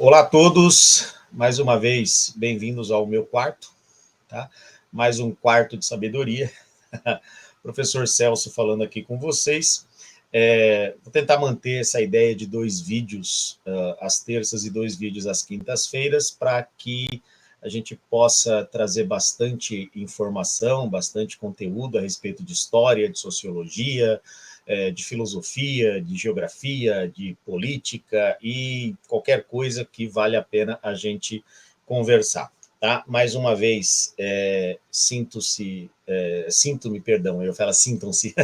Olá a todos, mais uma vez, bem-vindos ao meu quarto, tá? Mais um quarto de sabedoria. Professor Celso falando aqui com vocês. Vou tentar manter essa ideia de 2 vídeos às terças e 2 vídeos às quintas-feiras, para que a gente possa trazer bastante informação, bastante conteúdo a respeito de história, de sociologia, de filosofia, de geografia, de política e qualquer coisa que vale a pena a gente conversar. Tá? Mais uma vez, sinto-me, perdão, eu falo sintam-se,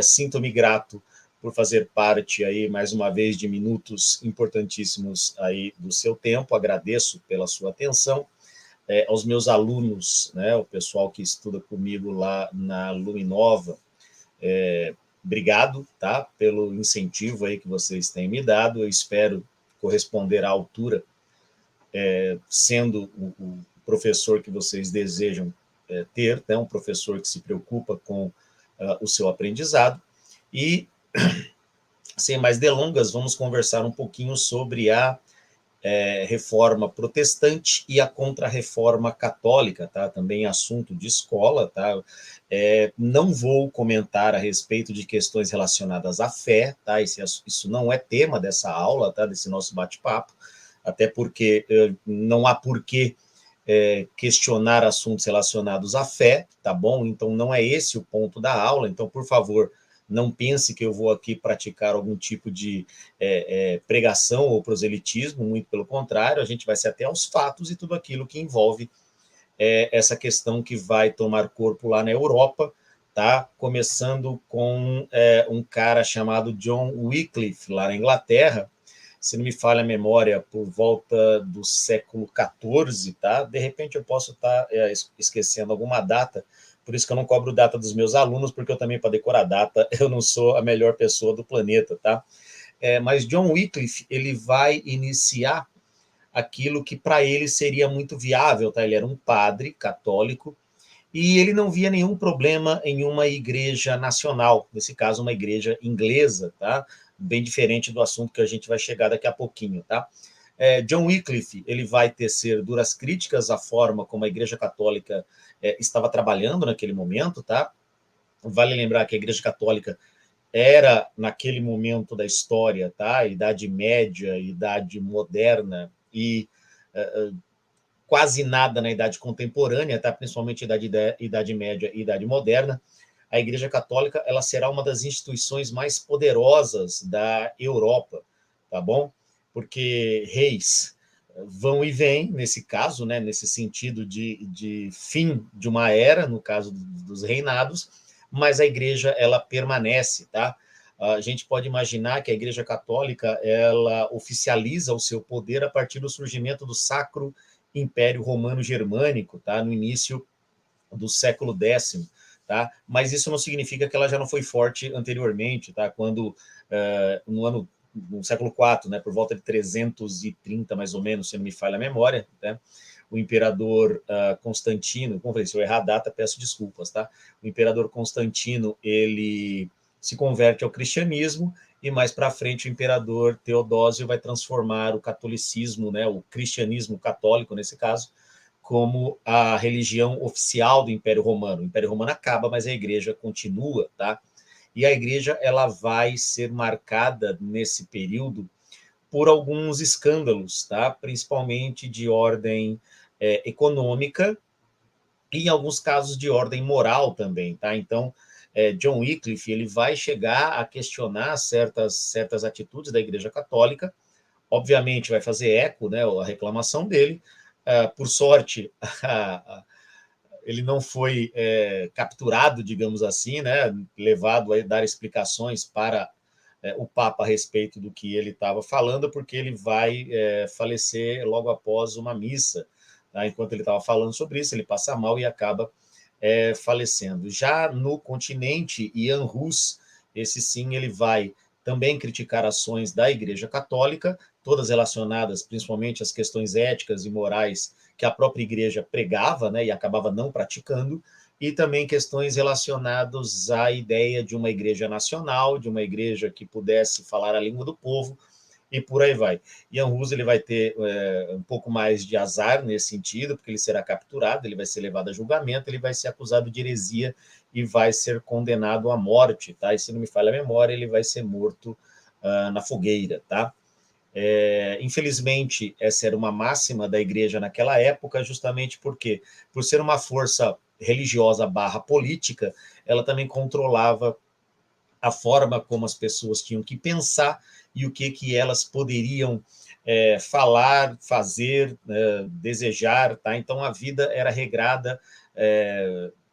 sinto-me grato por fazer parte aí, mais uma vez, de minutos importantíssimos aí do seu tempo, agradeço pela sua atenção, aos meus alunos, né, o pessoal que estuda comigo lá na Luminova, obrigado, tá, pelo incentivo aí que vocês têm me dado, eu espero corresponder à altura, sendo o professor que vocês desejam ter, né, um professor que se preocupa com o seu aprendizado, e, sem mais delongas, vamos conversar um pouquinho sobre a reforma protestante e a contra-reforma católica, tá? Também assunto de escola, tá? Não vou comentar a respeito de questões relacionadas à fé, tá? Isso não é tema dessa aula, tá? Desse nosso bate-papo, até porque não há porquê questionar assuntos relacionados à fé, tá bom? Então não é esse o ponto da aula, então, por favor, não pense que eu vou aqui praticar algum tipo de pregação ou proselitismo, muito pelo contrário, a gente vai se ater aos fatos e tudo aquilo que envolve essa questão que vai tomar corpo lá na Europa, tá? Começando com um cara chamado John Wycliffe, lá na Inglaterra, se não me falha a memória, por volta do século XIV, tá? De repente eu posso estar esquecendo alguma data, por isso que eu não cobro data dos meus alunos, porque eu também, para decorar data, eu não sou a melhor pessoa do planeta, tá? Mas John Wycliffe, ele vai iniciar aquilo que para ele seria muito viável, tá? Ele era um padre católico, e ele não via nenhum problema em uma igreja nacional, nesse caso uma igreja inglesa, tá? Bem diferente do assunto que a gente vai chegar daqui a pouquinho, tá? John Wycliffe, ele vai tecer duras críticas à forma como a igreja católica estava trabalhando naquele momento, tá? Vale lembrar que a igreja católica era, naquele momento da história, tá? Idade Média, Idade Moderna e quase nada na Idade Contemporânea, tá? Principalmente Idade Média e Idade Moderna, a Igreja Católica ela será uma das instituições mais poderosas da Europa, tá bom? Porque reis vão e vêm, nesse caso, né, nesse sentido de fim de uma era, no caso dos reinados, mas a igreja ela permanece, tá? A gente pode imaginar que a Igreja Católica ela oficializa o seu poder a partir do surgimento do Sacro Império Romano Germânico, tá? No início do século X, tá? Mas isso não significa que ela já não foi forte anteriormente, tá? Quando no século IV, né, por volta de 330 mais ou menos, se não me falha a memória, né? O imperador Constantino, como falei, se eu errar a data, peço desculpas, tá? O imperador Constantino, ele se converte ao cristianismo e mais para frente o imperador Teodósio vai transformar o catolicismo, né, o cristianismo católico nesse caso, como a religião oficial do Império Romano. O Império Romano acaba, mas a igreja continua, tá? E a igreja ela vai ser marcada nesse período por alguns escândalos, tá? Principalmente de ordem econômica e, em alguns casos, de ordem moral também, tá? Então, John Wycliffe ele vai chegar a questionar certas atitudes da Igreja Católica, obviamente vai fazer eco, né, a reclamação dele, por sorte, ele não foi capturado, digamos assim, né, levado a dar explicações para o Papa a respeito do que ele estava falando, porque ele vai falecer logo após uma missa. Tá? Enquanto ele estava falando sobre isso, ele passa mal e acaba falecendo. Já no continente, Ian Hus, esse sim, ele vai também criticar ações da Igreja Católica, todas relacionadas principalmente às questões éticas e morais que a própria Igreja pregava, né, e acabava não praticando, e também questões relacionadas à ideia de uma igreja nacional, de uma igreja que pudesse falar a língua do povo, e por aí vai. Jan Hus ele vai ter um pouco mais de azar nesse sentido, porque ele será capturado, ele vai ser levado a julgamento, ele vai ser acusado de heresia e vai ser condenado à morte, tá? E se não me falha a memória, ele vai ser morto na fogueira, tá? Infelizmente, essa era uma máxima da igreja naquela época, justamente porque, por ser uma força religiosa barra política, ela também controlava a forma como as pessoas tinham que pensar e o que elas poderiam falar, fazer, desejar, tá? Então a vida era regrada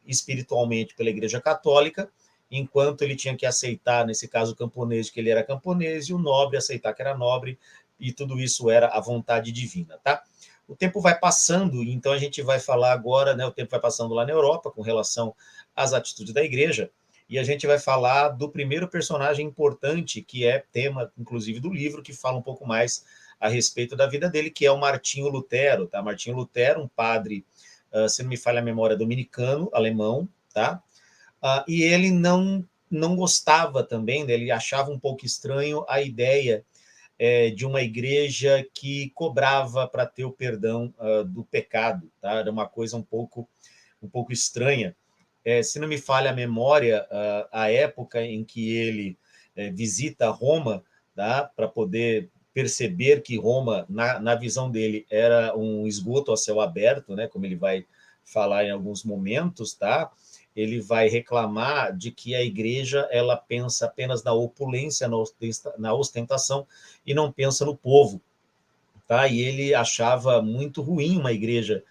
espiritualmente pela Igreja Católica, enquanto ele tinha que aceitar, nesse caso o camponês, que ele era camponês, e o nobre aceitar que era nobre, e tudo isso era a vontade divina, tá? O tempo vai passando, então a gente vai falar agora, né, o tempo vai passando lá na Europa com relação às atitudes da igreja, e a gente vai falar do primeiro personagem importante, que é tema, inclusive, do livro, que fala um pouco mais a respeito da vida dele, que é o Martinho Lutero, tá? Martinho Lutero, um padre, se não me falha a memória, dominicano, alemão, tá? E ele não gostava também, né? Ele achava um pouco estranho a ideia de uma igreja que cobrava para ter o perdão do pecado, tá? Era uma coisa um pouco estranha. Se não me falha a memória, a época em que ele visita Roma, tá? Para poder perceber que Roma, na visão dele, era um esgoto a céu aberto, né? Como ele vai falar em alguns momentos, tá? Ele vai reclamar de que a igreja ela pensa apenas na opulência, na ostentação, e não pensa no povo, tá? E ele achava muito ruim uma igreja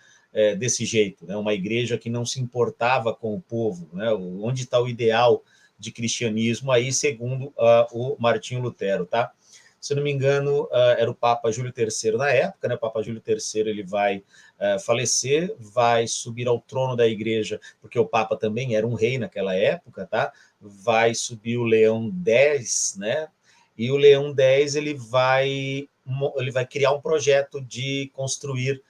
desse jeito, né? Uma igreja que não se importava com o povo, né? Onde está o ideal de cristianismo aí, segundo o Martinho Lutero, tá? Se não me engano, era o Papa Júlio III na época, né? O Papa Júlio III ele vai falecer, vai subir ao trono da igreja, porque o Papa também era um rei naquela época, tá? Vai subir o Leão X, né? E o Leão X ele vai criar um projeto de construir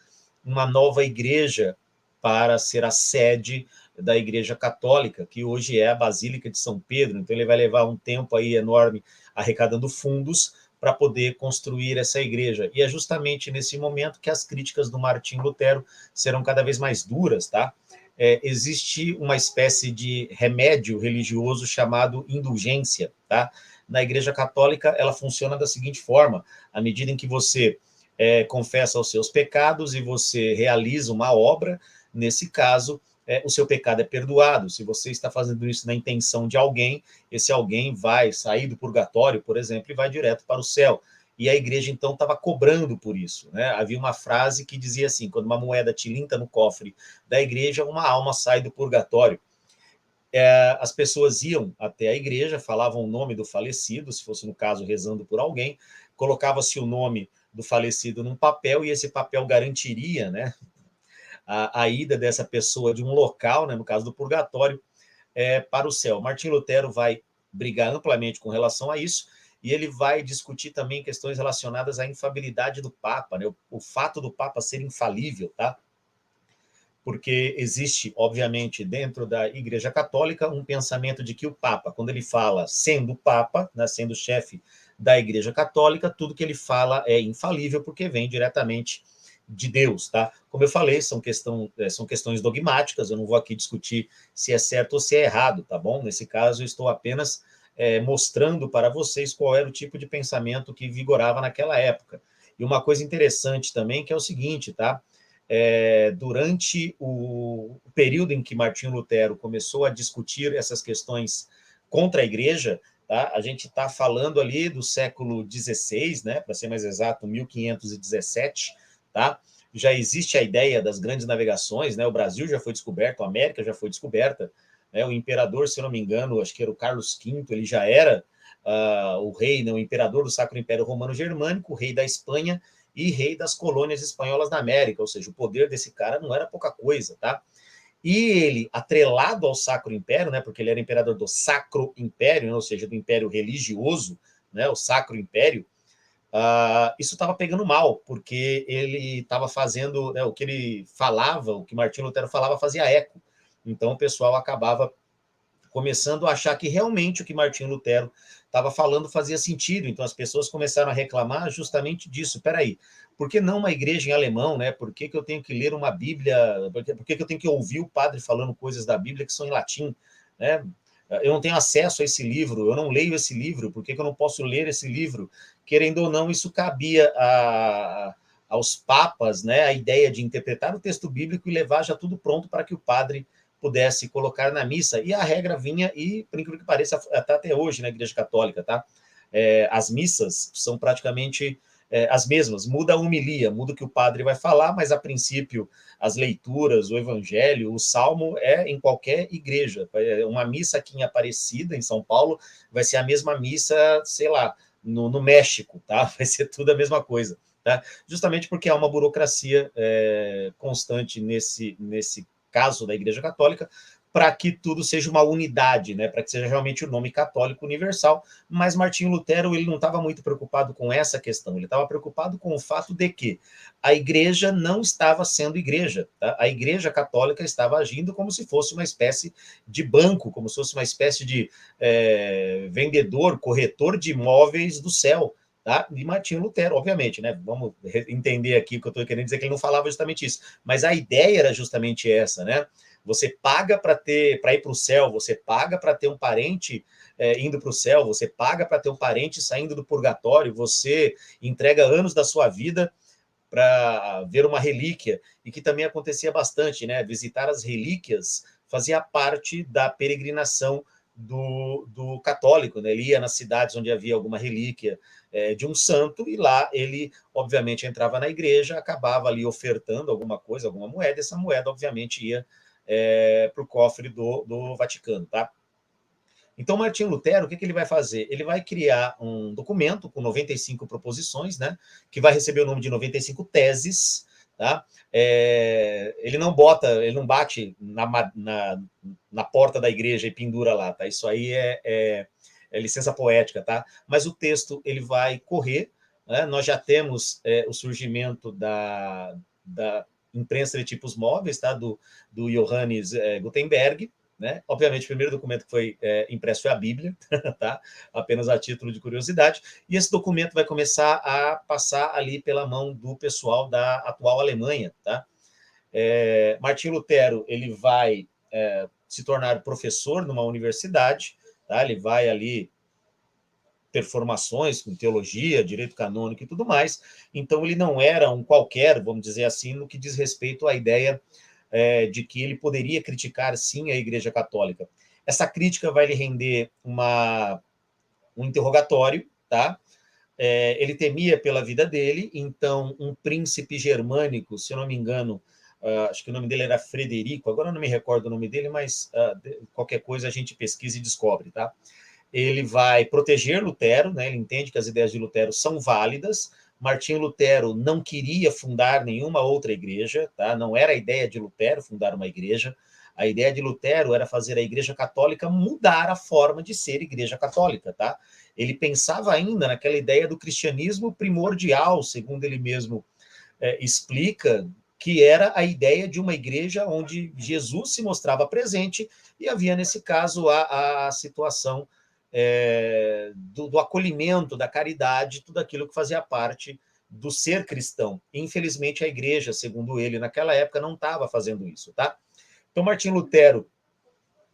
uma nova igreja para ser a sede da Igreja Católica, que hoje é a Basílica de São Pedro. Então ele vai levar um tempo aí enorme arrecadando fundos para poder construir essa igreja. E é justamente nesse momento que as críticas do Martinho Lutero serão cada vez mais duras, tá? Existe uma espécie de remédio religioso chamado indulgência, tá? Na Igreja Católica, ela funciona da seguinte forma: à medida em que você confessa os seus pecados e você realiza uma obra, nesse caso, o seu pecado é perdoado. Se você está fazendo isso na intenção de alguém, esse alguém vai sair do purgatório, por exemplo, e vai direto para o céu. E a igreja, então, estava cobrando por isso, né? Havia uma frase que dizia assim: quando uma moeda tilinta no cofre da igreja, uma alma sai do purgatório. As pessoas iam até a igreja, falavam o nome do falecido, se fosse no caso rezando por alguém, colocava-se o nome do falecido num papel, e esse papel garantiria, né, a ida dessa pessoa de um local, né, no caso do purgatório, para o céu. Martim Lutero vai brigar amplamente com relação a isso, e ele vai discutir também questões relacionadas à infalibilidade do Papa, né, o fato do Papa ser infalível, tá? Porque existe, obviamente, dentro da Igreja Católica, um pensamento de que o Papa, quando ele fala sendo Papa, né, sendo chefe da Igreja Católica, tudo que ele fala é infalível, porque vem diretamente de Deus, tá? Como eu falei, são questões dogmáticas, eu não vou aqui discutir se é certo ou se é errado, tá bom? Nesse caso, eu estou apenas mostrando para vocês qual era o tipo de pensamento que vigorava naquela época. E uma coisa interessante também, que é o seguinte, tá? Durante o período em que Martinho Lutero começou a discutir essas questões contra a igreja, tá? A gente está falando ali do século XVI, né? Para ser mais exato, 1517, tá? Já existe a ideia das grandes navegações, né? O Brasil já foi descoberto, a América já foi descoberta, né? O imperador, se eu não me engano, acho que era o Carlos V, ele já era o rei, né? O imperador do Sacro Império Romano Germânico, o rei da Espanha e rei das colônias espanholas na América, ou seja, o poder desse cara não era pouca coisa, tá? E ele, atrelado ao Sacro Império, né, porque ele era imperador do Sacro Império, né, ou seja, do Império religioso, né, o Sacro Império, isso estava pegando mal, porque ele estava fazendo, né, o que ele falava, o que Martinho Lutero falava, fazia eco. Então o pessoal acabava começando a achar que realmente o que Martinho Lutero estava falando fazia sentido, então as pessoas começaram a reclamar justamente disso. Peraí, por que não uma igreja em alemão, né? Por que, que eu tenho que ler uma Bíblia? Por que, que eu tenho que ouvir o padre falando coisas da Bíblia que são em latim, né? Eu não tenho acesso a esse livro, eu não leio esse livro, por que, que eu não posso ler esse livro? Querendo ou não, isso cabia aos papas, né, a ideia de interpretar o texto bíblico e levar já tudo pronto para que o padre pudesse colocar na missa. E a regra vinha, e por incrível que pareça, até hoje na Igreja Católica, tá? As missas são praticamente as mesmas, muda a homilia, muda o que o padre vai falar, mas a princípio as leituras, o evangelho, o salmo é em qualquer igreja. Uma missa aqui em Aparecida, em São Paulo, vai ser a mesma missa, sei lá, no México, tá? Vai ser tudo a mesma coisa, tá? Justamente porque há uma burocracia constante nesse caso da Igreja Católica, para que tudo seja uma unidade, né? Para que seja realmente o nome católico universal. Mas Martinho Lutero ele não estava muito preocupado com essa questão, ele estava preocupado com o fato de que a igreja não estava sendo igreja, tá? A Igreja Católica estava agindo como se fosse uma espécie de banco, como se fosse uma espécie de vendedor, corretor de imóveis do céu, tá? De Martinho Lutero, obviamente, né? Vamos entender aqui o que eu estou querendo dizer, que ele não falava justamente isso, mas a ideia era justamente essa, né? Você paga para ir para o céu, você paga para ter um parente indo para o céu, você paga para ter um parente saindo do purgatório, você entrega anos da sua vida para ver uma relíquia, e que também acontecia bastante, né? Visitar as relíquias fazia parte da peregrinação do católico, né? Ele ia nas cidades onde havia alguma relíquia de um santo, e lá ele, obviamente, entrava na igreja, acabava ali ofertando alguma coisa, alguma moeda, e essa moeda, obviamente, ia para o cofre do Vaticano, tá? Então, Martinho Lutero, o que ele vai fazer? Ele vai criar um documento com 95 proposições, né, que vai receber o nome de 95 teses, tá? Ele não bate na porta da igreja e pendura lá, tá? Isso aí é licença poética, tá? Mas o texto ele vai correr, né? Nós já temos o surgimento da imprensa de tipos móveis, tá? Do Johannes Gutenberg, né? Obviamente, o primeiro documento que foi impresso foi a Bíblia, tá? Apenas a título de curiosidade, e esse documento vai começar a passar ali pela mão do pessoal da atual Alemanha, tá? Martinho Lutero ele vai se tornar professor numa universidade, tá? Ele vai ali ter formações com teologia, direito canônico e tudo mais, então ele não era um qualquer, vamos dizer assim, no que diz respeito à ideia de que ele poderia criticar, sim, a Igreja Católica. Essa crítica vai lhe render um interrogatório, tá? Ele temia pela vida dele, então um príncipe germânico, se eu não me engano, acho que o nome dele era Frederico, agora eu não me recordo o nome dele, mas qualquer coisa a gente pesquisa e descobre, tá? Ele vai proteger Lutero, né? Ele entende que as ideias de Lutero são válidas. Martinho Lutero não queria fundar nenhuma outra igreja, tá? Não era a ideia de Lutero fundar uma igreja. A ideia de Lutero era fazer a Igreja Católica mudar a forma de ser Igreja Católica, tá? Ele pensava ainda naquela ideia do cristianismo primordial, segundo ele mesmo explica, que era a ideia de uma igreja onde Jesus se mostrava presente, e havia, nesse caso, a situação do acolhimento, da caridade, tudo aquilo que fazia parte do ser cristão. Infelizmente, a igreja, segundo ele, naquela época, não estava fazendo isso, tá? Então, Martinho Lutero,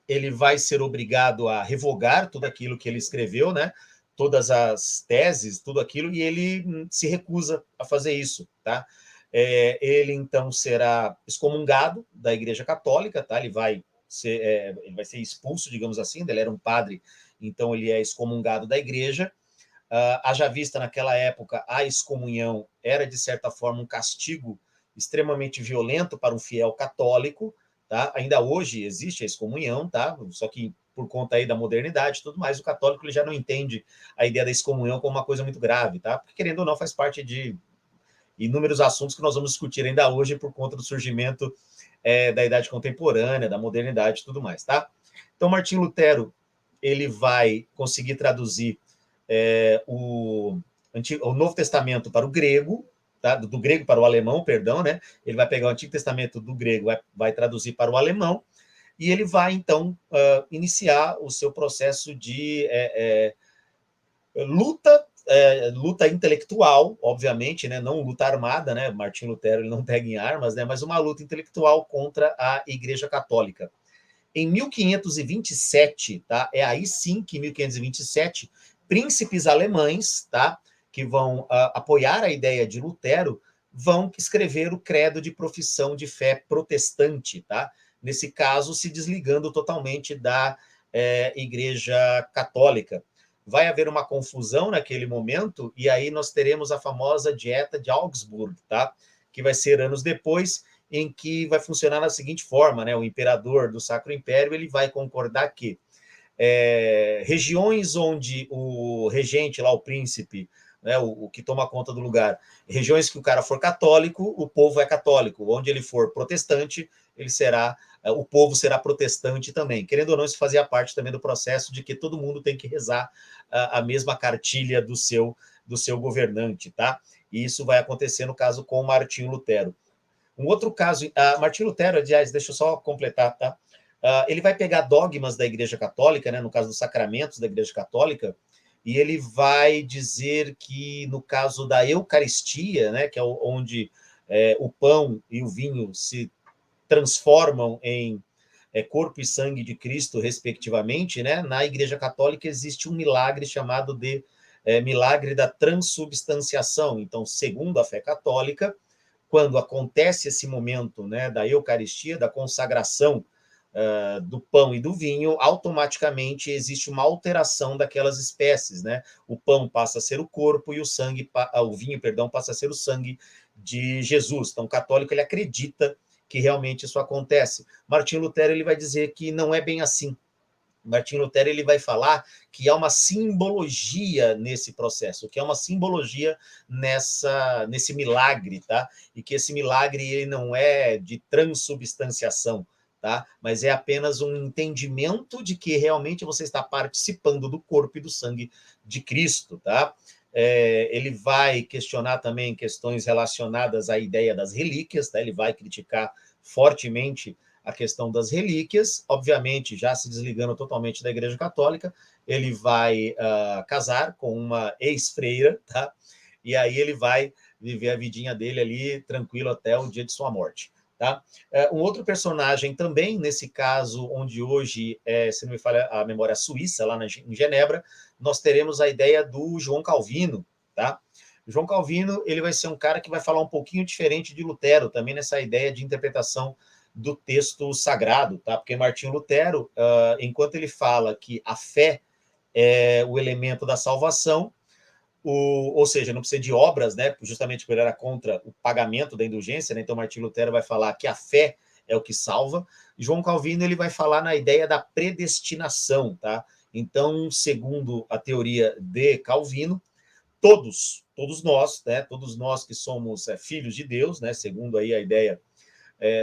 ele vai ser obrigado a revogar tudo aquilo que ele escreveu, né? Todas as teses, tudo aquilo, e ele se recusa a fazer isso, tá? Ele, então, será excomungado da Igreja Católica, tá? Ele vai ser expulso, digamos assim, ele era um padre, então ele é excomungado da igreja. Haja vista, naquela época, a excomunhão era, de certa forma, um castigo extremamente violento para um fiel católico, tá? Ainda hoje existe a excomunhão, tá? Só que por conta aí da modernidade e tudo mais, o católico ele já não entende a ideia da excomunhão como uma coisa muito grave, tá? Porque, querendo ou não, faz parte de inúmeros assuntos que nós vamos discutir ainda hoje por conta do surgimento da idade contemporânea, da modernidade e tudo mais, tá? Então, Martinho Lutero, ele vai conseguir traduzir o Novo Testamento para o grego, tá? Do grego para o alemão, perdão, né? Ele vai pegar o Antigo Testamento do grego, vai traduzir para o alemão, e ele vai, então, iniciar o seu processo de luta intelectual, obviamente, né, não luta armada, né, Martinho Lutero ele não pega em armas, né, mas uma luta intelectual contra a Igreja Católica. Em 1527, tá, é aí sim que em 1527, príncipes alemães, tá, que vão apoiar a ideia de Lutero, vão escrever o credo de profissão de fé protestante, tá? Nesse caso, se desligando totalmente da Igreja Católica. Vai haver uma confusão naquele momento, e aí nós teremos a famosa Dieta de Augsburg, tá? Que vai ser anos depois, em que vai funcionar da seguinte forma, né? O imperador do Sacro Império ele vai concordar que regiões onde o regente, lá o príncipe, né, o que toma conta do lugar, regiões que o cara for católico, o povo é católico. Onde ele for protestante, ele será, o povo será protestante também. Querendo ou não, isso fazia parte também do processo de que todo mundo tem que rezar a mesma cartilha do seu governante, tá? E isso vai acontecer no caso com Martinho Lutero. Um outro caso, Martinho Lutero, aliás, deixa eu só completar, tá? Ele vai pegar dogmas da Igreja Católica, né, no caso dos sacramentos da Igreja Católica, e ele vai dizer que no caso da Eucaristia, né, que é onde o pão e o vinho se transformam em corpo e sangue de Cristo, respectivamente, né, na Igreja Católica existe um milagre chamado de milagre da transubstanciação. Então, segundo a fé católica, quando acontece esse momento, né, da Eucaristia, da consagração do pão e do vinho, automaticamente existe uma alteração daquelas espécies, né? O pão passa a ser o corpo e o vinho, perdão, passa a ser o sangue de Jesus. Então, o católico ele acredita que realmente isso acontece. Martinho Lutero ele vai dizer que não é bem assim. Martinho Lutero ele vai falar que há uma simbologia nesse processo, que é uma simbologia nesse milagre, tá? E que esse milagre ele não é de transubstanciação, tá? Mas é apenas um entendimento de que realmente você está participando do corpo e do sangue de Cristo, tá? Ele vai questionar também questões relacionadas à ideia das relíquias, tá? Ele vai criticar fortemente a questão das relíquias, obviamente, já se desligando totalmente da Igreja Católica, ele vai casar com uma ex-freira, tá? E aí ele vai viver a vidinha dele ali tranquilo até o dia de sua morte, tá? Um outro personagem também, nesse caso, onde hoje, se não me falha a memória suíça, lá em Genebra, nós teremos a ideia do João Calvino, tá? João Calvino, ele vai ser um cara que vai falar um pouquinho diferente de Lutero, também nessa ideia de interpretação do texto sagrado, tá? Porque Martinho Lutero, enquanto ele fala que a fé é o elemento da salvação, ou seja, não precisa de obras, né? Justamente porque ele era contra o pagamento da indulgência, né? Então Martinho Lutero vai falar que a fé é o que salva. João Calvino ele vai falar na ideia da predestinação, tá? Então, segundo a teoria de Calvino, todos nós, né? Todos nós que somos filhos de Deus, né? Segundo aí a ideia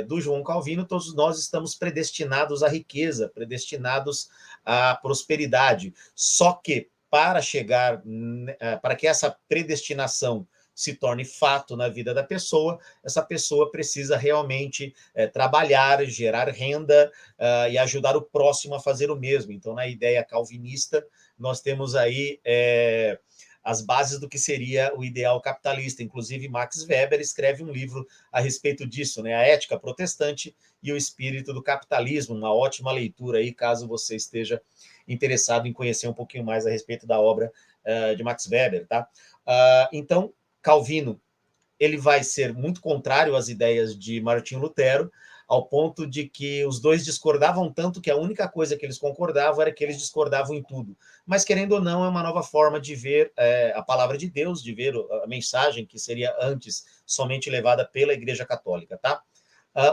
do João Calvino, todos nós estamos predestinados à riqueza, predestinados à prosperidade. Só que para chegar, para que essa predestinação se torne fato na vida da pessoa, essa pessoa precisa realmente trabalhar, gerar renda e ajudar o próximo a fazer o mesmo. Então, na ideia calvinista, nós temos aí as bases do que seria o ideal capitalista. Inclusive, Max Weber escreve um livro a respeito disso, né? A Ética Protestante e o Espírito do Capitalismo, uma ótima leitura aí, caso você esteja interessado em conhecer um pouquinho mais a respeito da obra de Max Weber, tá? Então, Calvino, ele vai ser muito contrário às ideias de Martinho Lutero, ao ponto de que os dois discordavam tanto que a única coisa que eles concordavam era que eles discordavam em tudo. Mas, querendo ou não, é uma nova forma de ver a palavra de Deus, de ver a mensagem que seria antes somente levada pela Igreja Católica, tá?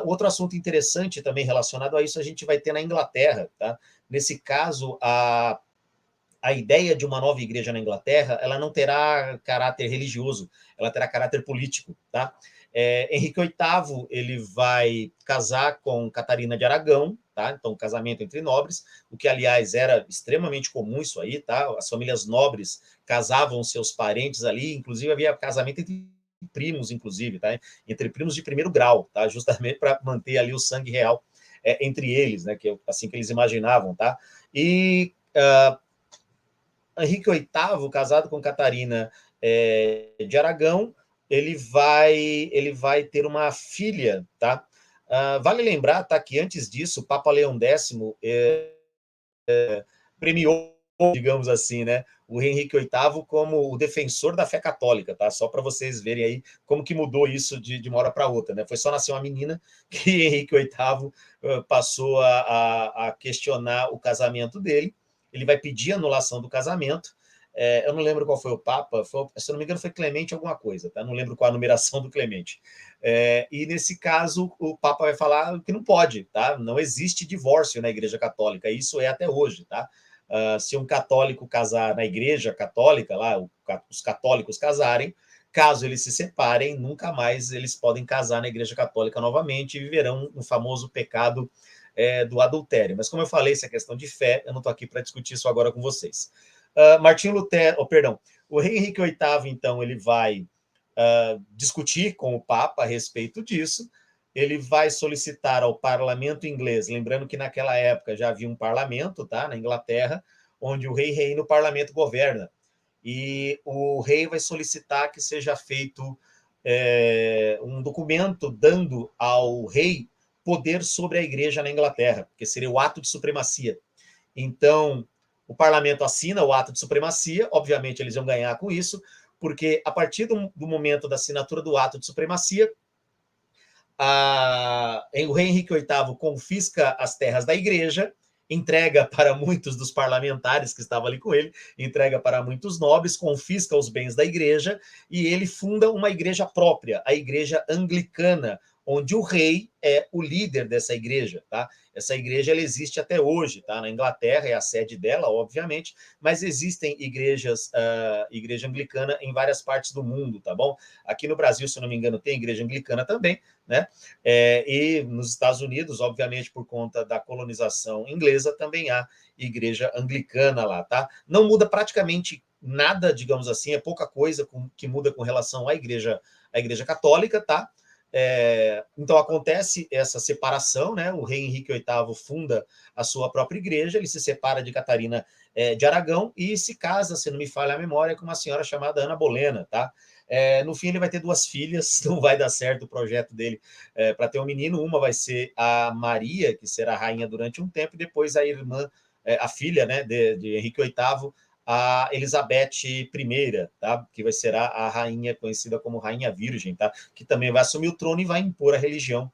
Outro assunto interessante também relacionado a isso, a gente vai ter na Inglaterra, tá? Nesse caso, a ideia de uma nova igreja na Inglaterra, ela não terá caráter religioso, ela terá caráter político, tá? Henrique VIII, ele vai casar com Catarina de Aragão, tá? Então, casamento entre nobres, o que, aliás, era extremamente comum isso aí, tá? As famílias nobres casavam seus parentes ali, inclusive havia casamento entre primos, inclusive, tá? Entre primos de primeiro grau, tá? Justamente para manter ali o sangue real entre eles, né? Que é assim que eles imaginavam, tá? E Henrique VIII, casado com Catarina de Aragão, ele vai ter uma filha, tá? Vale lembrar, tá, que antes disso, o Papa Leão X premiou, digamos assim, né, o Henrique VIII como o defensor da fé católica, tá? Só para vocês verem aí como que mudou isso de uma hora para outra, né? Foi só nascer uma menina que Henrique VIII passou a questionar o casamento dele. Ele vai pedir anulação do casamento. Eu não lembro qual foi o Papa, se eu não me engano foi Clemente alguma coisa, tá? Não lembro qual a numeração do Clemente. E nesse caso o Papa vai falar que não pode, tá? Não existe divórcio na Igreja Católica, isso é até hoje, tá? Se um católico casar na igreja católica, lá, os católicos casarem, caso eles se separem, nunca mais eles podem casar na igreja católica novamente e viverão o famoso pecado do adultério. Mas como eu falei, isso é questão de fé, eu não estou aqui para discutir isso agora com vocês. Martinho Lutero, o rei Henrique VIII, então, ele vai discutir com o Papa a respeito disso. Ele vai solicitar ao parlamento inglês, lembrando que naquela época já havia um parlamento, tá, na Inglaterra, onde o rei reina, o parlamento governa. E o rei vai solicitar que seja feito um documento dando ao rei poder sobre a igreja na Inglaterra, que seria o ato de supremacia. Então, o parlamento assina o ato de supremacia, obviamente eles vão ganhar com isso, porque a partir do momento da assinatura do ato de supremacia, o rei Henrique VIII confisca as terras da igreja, entrega para muitos dos parlamentares que estavam ali com ele, entrega para muitos nobres, confisca os bens da igreja e ele funda uma igreja própria, a igreja anglicana, onde o rei é o líder dessa igreja, tá? Essa igreja ela existe até hoje, tá? Na Inglaterra é a sede dela, obviamente, mas existem igreja anglicana em várias partes do mundo, tá bom? Aqui no Brasil, se não me engano, tem igreja anglicana também, né? E nos Estados Unidos, obviamente, por conta da colonização inglesa, também há igreja anglicana lá, tá? Não muda praticamente nada, digamos assim, é pouca coisa que muda com relação à igreja católica, tá? Então acontece essa separação, né? O rei Henrique VIII funda a sua própria igreja, ele se separa de Catarina de Aragão e se casa, se não me falha a memória, com uma senhora chamada Ana Bolena, tá? No fim, ele vai ter duas filhas, não vai dar certo o projeto dele para ter um menino. Uma vai ser a Maria, que será rainha durante um tempo, e depois a irmã, a filha, né, de Henrique VIII, a Elizabeth I, tá? Que vai ser a rainha conhecida como Rainha Virgem, tá? Que também vai assumir o trono e vai impor a religião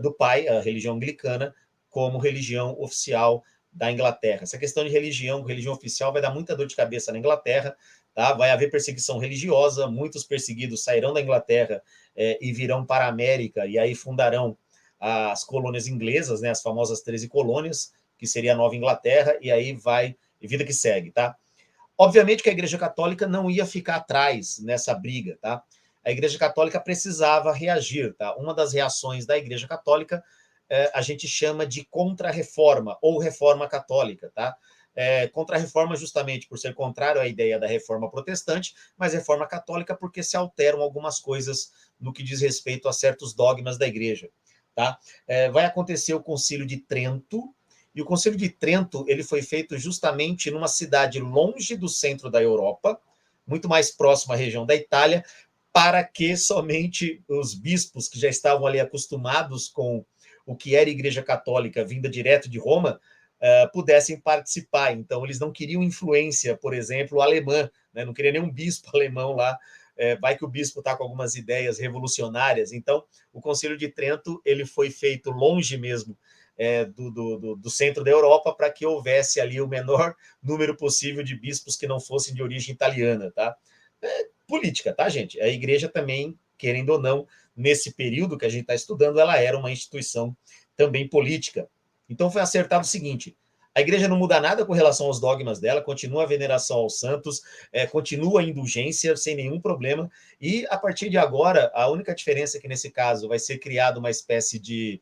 do pai, a religião anglicana, como religião oficial da Inglaterra. Essa questão de religião oficial vai dar muita dor de cabeça na Inglaterra, tá? Vai haver perseguição religiosa, muitos perseguidos sairão da Inglaterra e virão para a América, e aí fundarão as colônias inglesas, né, as famosas 13 colônias, que seria a Nova Inglaterra, e aí vai, e vida que segue, tá? Obviamente que a Igreja Católica não ia ficar atrás nessa briga, tá? A Igreja Católica precisava reagir, tá? Uma das reações da Igreja Católica a gente chama de contra-reforma ou reforma católica, tá? Contra-reforma justamente por ser contrário à ideia da reforma protestante, mas reforma católica porque se alteram algumas coisas no que diz respeito a certos dogmas da igreja, tá? Vai acontecer o Concílio de Trento, e o Concílio de Trento ele foi feito justamente numa cidade longe do centro da Europa, muito mais próximo à região da Itália, para que somente os bispos que já estavam ali acostumados com o que era Igreja Católica vinda direto de Roma, pudessem participar. Então, eles não queriam influência, por exemplo, alemã, né? Não queria nenhum bispo alemão lá, vai que o bispo está com algumas ideias revolucionárias. Então, o Concílio de Trento ele foi feito longe mesmo do centro da Europa para que houvesse ali o menor número possível de bispos que não fossem de origem italiana, tá? Política, tá, gente? A igreja também, querendo ou não, nesse período que a gente está estudando, ela era uma instituição também política. Então foi acertado o seguinte: a igreja não muda nada com relação aos dogmas dela, continua a veneração aos santos, continua a indulgência sem nenhum problema, e a partir de agora, a única diferença é que nesse caso vai ser criada uma espécie de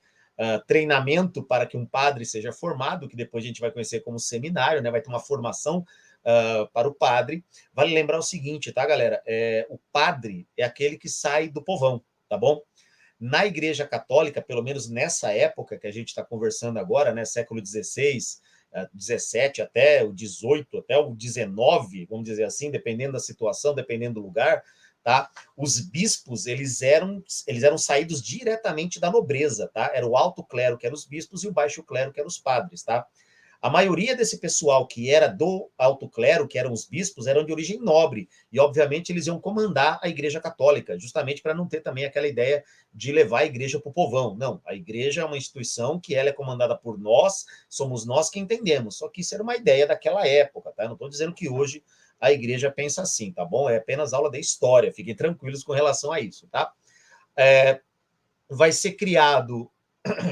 treinamento para que um padre seja formado, que depois a gente vai conhecer como seminário, né? Vai ter uma formação para o padre. Vale lembrar o seguinte, tá, galera? O padre é aquele que sai do povão, tá bom? Na Igreja Católica, pelo menos nessa época que a gente está conversando agora, né, século XVI 17 até o 18, até o 19, vamos dizer assim, dependendo da situação, dependendo do lugar, tá? Os bispos, eles eram saídos diretamente da nobreza, tá? Era o alto clero, que eram os bispos, e o baixo clero, que eram os padres, tá? A maioria desse pessoal que era do alto clero, que eram os bispos, eram de origem nobre, e obviamente eles iam comandar a Igreja Católica, justamente para não ter também aquela ideia de levar a igreja para o povão. Não, a igreja é uma instituição que ela é comandada por nós, somos nós que entendemos, só que isso era uma ideia daquela época, tá? Não estou dizendo que hoje a igreja pensa assim, tá bom? É apenas aula de história, fiquem tranquilos com relação a isso, tá? Vai ser criado,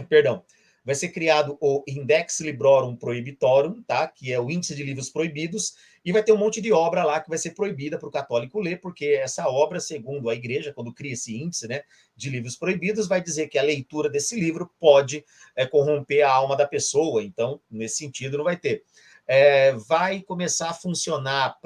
perdão, vai ser criado o Index Librorum Prohibitorum, tá? Que é o índice de livros proibidos, e vai ter um monte de obra lá que vai ser proibida para o católico ler, porque essa obra, segundo a igreja, quando cria esse índice, né, de livros proibidos, vai dizer que a leitura desse livro pode corromper a alma da pessoa, então, nesse sentido, não vai ter. Vai começar a funcionar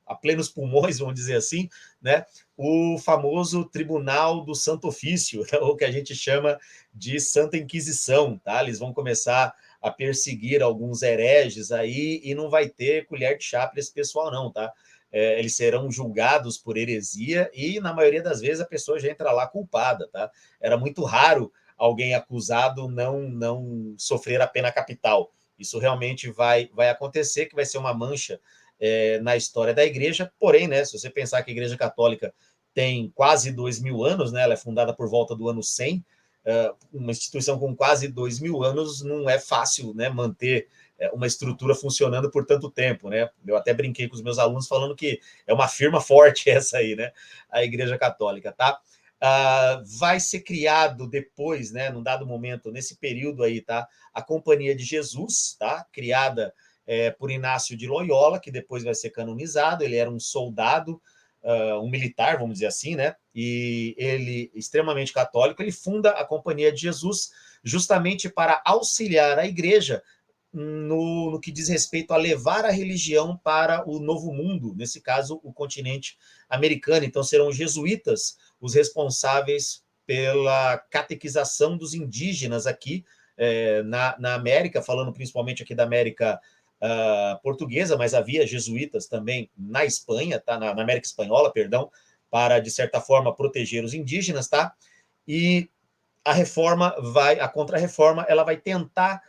a plenos pulmões, vamos dizer assim, né, o famoso Tribunal do Santo Ofício, o que a gente chama de Santa Inquisição, tá? Eles vão começar a perseguir alguns hereges aí e não vai ter colher de chá para esse pessoal não, tá? Eles serão julgados por heresia e, na maioria das vezes, a pessoa já entra lá culpada, tá? Era muito raro alguém acusado não sofrer a pena capital. Isso realmente vai acontecer, que vai ser uma mancha na história da igreja, porém, né, se você pensar que a Igreja Católica tem quase 2.000 anos, né, ela é fundada por volta do ano 100, uma instituição com quase 2.000 anos não é fácil, né, manter uma estrutura funcionando por tanto tempo, né? Eu até brinquei com os meus alunos falando que é uma firma forte essa aí, né? A Igreja Católica, tá? Vai ser criado depois, né, num dado momento, nesse período aí, tá? A Companhia de Jesus, tá? Criada por Inácio de Loyola, que depois vai ser canonizado. Ele era um soldado, um militar, vamos dizer assim, né? E ele, extremamente católico, ele funda a Companhia de Jesus justamente para auxiliar a igreja no que diz respeito a levar a religião para o novo mundo, nesse caso, o continente americano. Então, serão os jesuítas os responsáveis pela catequização dos indígenas aqui na América, falando principalmente aqui da América portuguesa, mas havia jesuítas também na Espanha, tá? Na América Espanhola, perdão, para, de certa forma, proteger os indígenas, tá? E a contra-reforma, ela vai tentar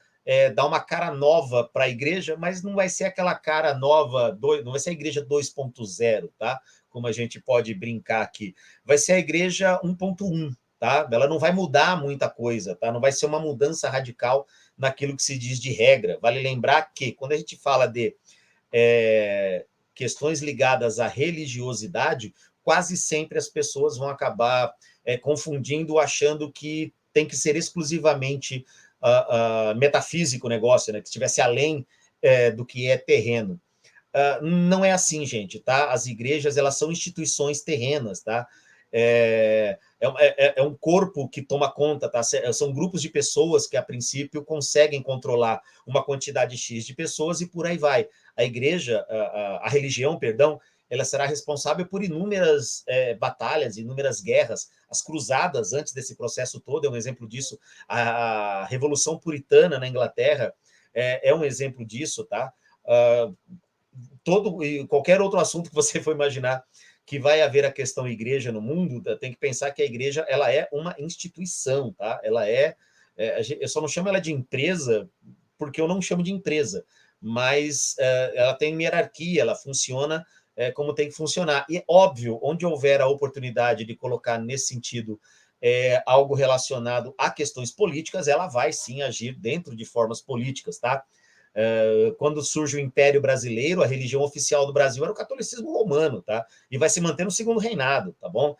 dar uma cara nova para a igreja, mas não vai ser aquela cara nova, não vai ser a igreja 2.0, tá? Como a gente pode brincar aqui. Vai ser a igreja 1.1, tá? Ela não vai mudar muita coisa, tá? Não vai ser uma mudança radical naquilo que se diz de regra. Vale lembrar que, quando a gente fala de questões ligadas à religiosidade, quase sempre as pessoas vão acabar confundindo, achando que tem que ser exclusivamente metafísico o negócio, né? Que estivesse além do que é terreno. Não é assim, gente, tá? As igrejas, elas são instituições terrenas, tá? É um corpo que toma conta, tá? São grupos de pessoas que, a princípio, conseguem controlar uma quantidade X de pessoas e por aí vai. A igreja, a religião, perdão, ela será responsável por inúmeras batalhas, inúmeras guerras. As cruzadas, antes desse processo todo, é um exemplo disso. A Revolução Puritana na Inglaterra é um exemplo disso, tá? Qualquer outro assunto que você for imaginar que vai haver a questão igreja no mundo, tem que pensar que a igreja, ela é uma instituição, tá? Ela eu só não chamo ela de empresa porque eu não chamo de empresa, mas ela tem hierarquia, ela funciona como tem que funcionar. E, óbvio, onde houver a oportunidade de colocar nesse sentido algo relacionado a questões políticas, ela vai sim agir dentro de formas políticas, tá? Quando surge o Império Brasileiro, a religião oficial do Brasil era o catolicismo romano, tá? E vai se manter no segundo reinado, tá bom?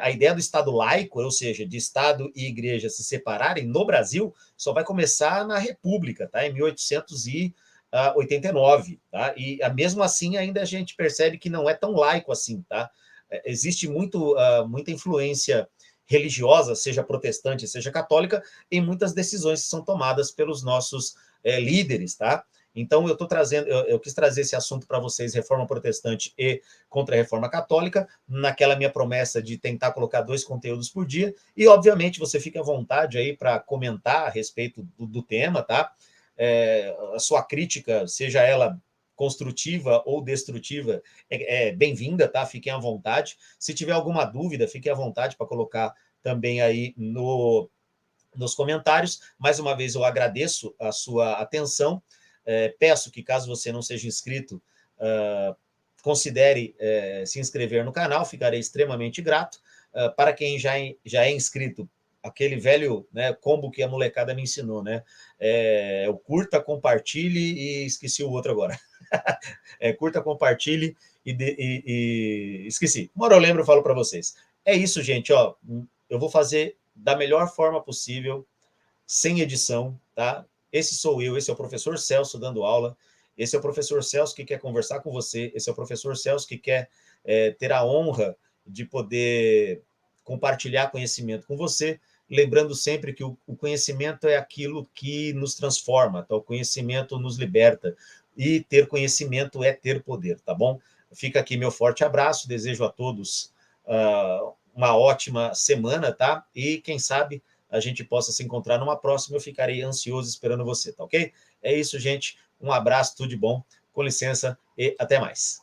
A ideia do Estado laico, ou seja, de Estado e Igreja se separarem no Brasil, só vai começar na República, tá? Em 1889, tá? E mesmo assim ainda a gente percebe que não é tão laico assim, tá? Existe muita influência religiosa, seja protestante, seja católica, em muitas decisões que são tomadas pelos nossos líderes, tá? Então, eu quis trazer esse assunto para vocês, reforma protestante e contra-reforma católica, naquela minha promessa de tentar colocar 2 conteúdos por dia, e, obviamente, você fica à vontade aí para comentar a respeito do tema, tá? a sua crítica, seja ela construtiva ou destrutiva, é bem-vinda, tá? Fiquem à vontade. Se tiver alguma dúvida, fiquem à vontade para colocar também aí nos comentários. Mais uma vez, eu agradeço a sua atenção. Peço que, caso você não seja inscrito, considere se inscrever no canal, ficarei extremamente grato. Para quem já é inscrito, aquele velho, né, combo que a molecada me ensinou, né? O curta, compartilhe e esqueci o outro agora. Curta, compartilhe e esqueci. Uma hora eu lembro, eu falo para vocês. É isso, gente, ó. Eu vou fazer da melhor forma possível, sem edição, tá? Esse sou eu, esse é o professor Celso dando aula, esse é o professor Celso que quer conversar com você, esse é o professor Celso que quer ter a honra de poder compartilhar conhecimento com você, lembrando sempre que o conhecimento é aquilo que nos transforma, tá? O conhecimento nos liberta, e ter conhecimento é ter poder, tá bom? Fica aqui meu forte abraço, desejo a todos uma ótima semana, tá? E quem sabe a gente possa se encontrar numa próxima, eu ficarei ansioso esperando você, tá ok? É isso, gente. Um abraço, tudo de bom. Com licença e até mais.